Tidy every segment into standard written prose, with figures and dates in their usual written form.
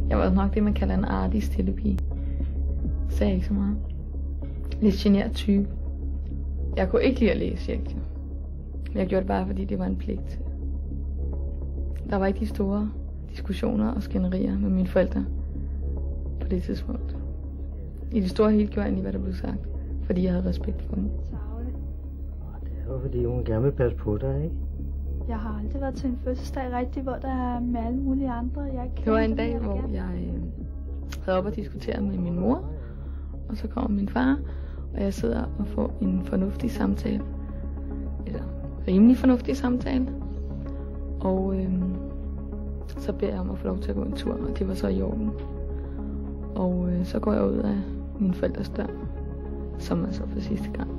Jeg var nok det, man kalder en artig stille pige. Sagde ikke så meget. Lidt genert type. Jeg kunne ikke lide at læse lektier. Men jeg gjorde det bare, fordi det var en pligt. Der var ikke de store diskussioner og skænderier med mine forældre på det tidspunkt. I det store hele gjorde jeg egentlig, hvad der blev sagt, fordi jeg havde respekt for dem. Det er jo fordi, hun gerne vil passe på dig, ikke? Jeg har aldrig været til en fødselsdag rigtig, hvor der er med alle mulige andre. Det var en dag, hvor jeg havde op og diskuteret med min mor, og så kommer min far, og jeg sidder og får en fornuftig samtale. Eller rimelig fornuftig samtale. Og så beder jeg om at få lov til at gå en tur, og det var så i orden. Og så går jeg ud af min forældres dør, som altså for sidste gang.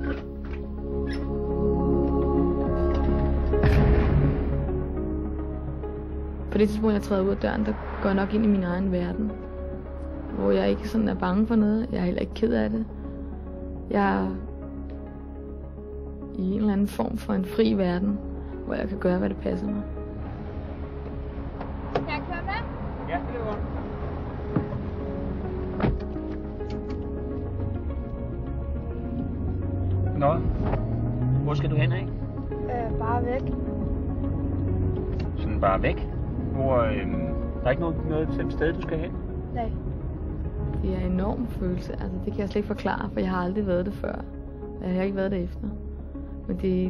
På det tidspunkt, jeg træder ud af døren, der går jeg nok ind i min egen verden. Hvor jeg ikke sådan er bange for noget. Jeg er heller ikke ked af det. Jeg er i en eller anden form for en fri verden, hvor jeg kan gøre, hvad det passer mig. Kan jeg køre med? Ja, det er godt. Nå, hvor skal du hen, ikke? Bare væk. Sådan bare væk? Hvor der er ikke noget bestemt sted, du skal hen? Nej. Det er en enorm følelse. Altså, det kan jeg slet ikke forklare, for jeg har aldrig været det før. Jeg har ikke været det efter. Men det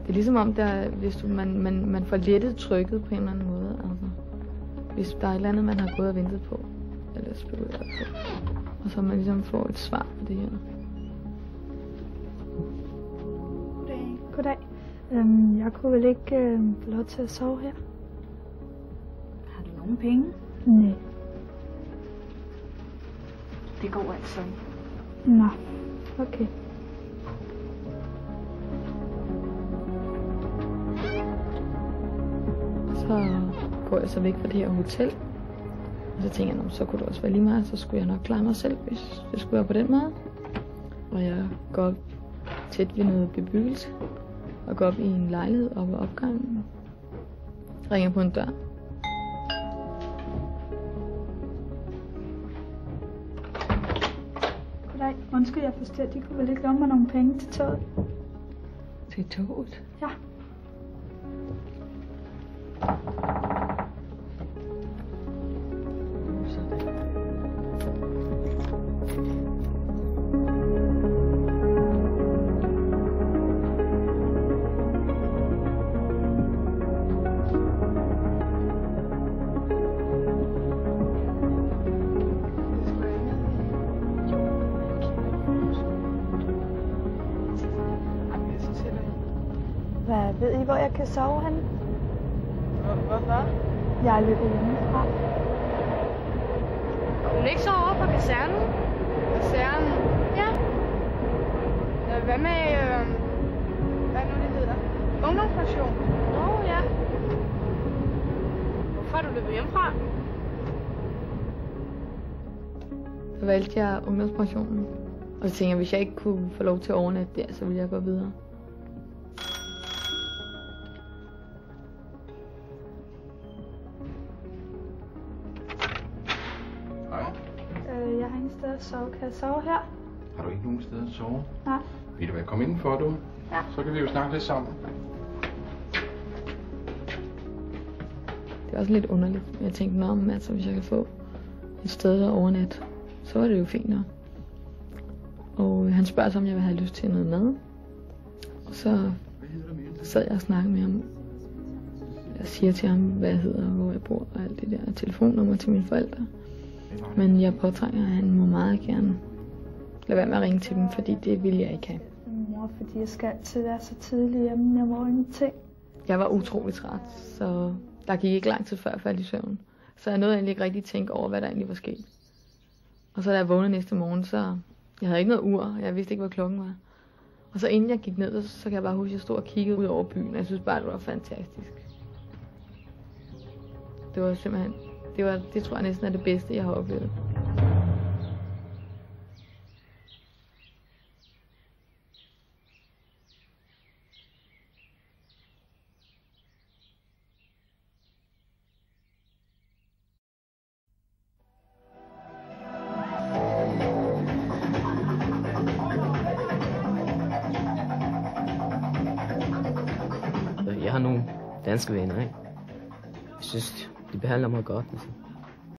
er ligesom om, hvis man får lettet trykket på en eller anden måde. Altså, hvis der er et eller andet, man har gået og ventet på, eller spekuleret på, og så man ligesom får et svar på det her. Goddag. Jeg kunne vel ikke få lov til at sove her? Har du nogen penge? Nej. Det går altså. Nå, okay. Så går jeg så væk fra det her hotel. Og så tænker jeg, så kunne det også være lige meget, så skulle jeg nok klare mig selv, hvis det skulle være på den måde. Og jeg går tæt ved noget bebyggelse, og går op i en lejlighed oppe ad opgangen. Ringer på en dør. Goddag. Undskyld, jeg forstår. De kunne vel ikke låne mig nogle penge til toget? Til toget? Ja. Ved I, hvor jeg kan sove henne? Hvorfor? Jeg er løbet hjemmefra. Hun ikke sove over på kasernen? Kasernen? Ja. Hvad med, hvad nu det hedder? Ungdomspension? Ja. Hvorfor er du løbet hjemmefra? Så valgte jeg ungdomspensionen. Og så tænkte jeg, hvis jeg ikke kunne få lov til at overnatte der, så ville jeg gå videre. Jeg har ingen sted at sove. Kan jeg sove her? Har du ikke nogen sted at sove? Nej. Vil du være komme indenfor, du? Ja. Så kan vi jo snakke lidt sammen. Det er også lidt underligt. Jeg tænkte, altså, hvis jeg kan få et sted at overnatte, så er det jo fint nok. Og han spørger så, om jeg vil have lyst til noget mad. Og så sad jeg og snakkede med ham. Jeg siger til ham, hvad jeg hedder, hvor jeg bor, og alt det der telefonnummer til mine forældre. Men jeg påtrænger, at han må meget gerne lade være med at ringe til dem, fordi det vil jeg ikke have. Mor, fordi jeg skal altid være så tidlig hjemme. Jeg må ingenting. Jeg var utrolig træt, så der gik ikke lang tid før jeg faldt i søvn. Så jeg nåede egentlig ikke rigtig tænke over, hvad der egentlig var sket. Og så da jeg vågnede næste morgen, så jeg havde ikke noget ur, og jeg vidste ikke, hvad klokken var. Og så inden jeg gik ned, så kan jeg bare huske, at jeg stod og kiggede ud over byen, og jeg synes bare, det var fantastisk. Det var simpelthen, det tror jeg næsten er det bedste, jeg har oplevet. jeg har nogle danske venner, ikke? Jeg synes, de behandler mig godt, altså.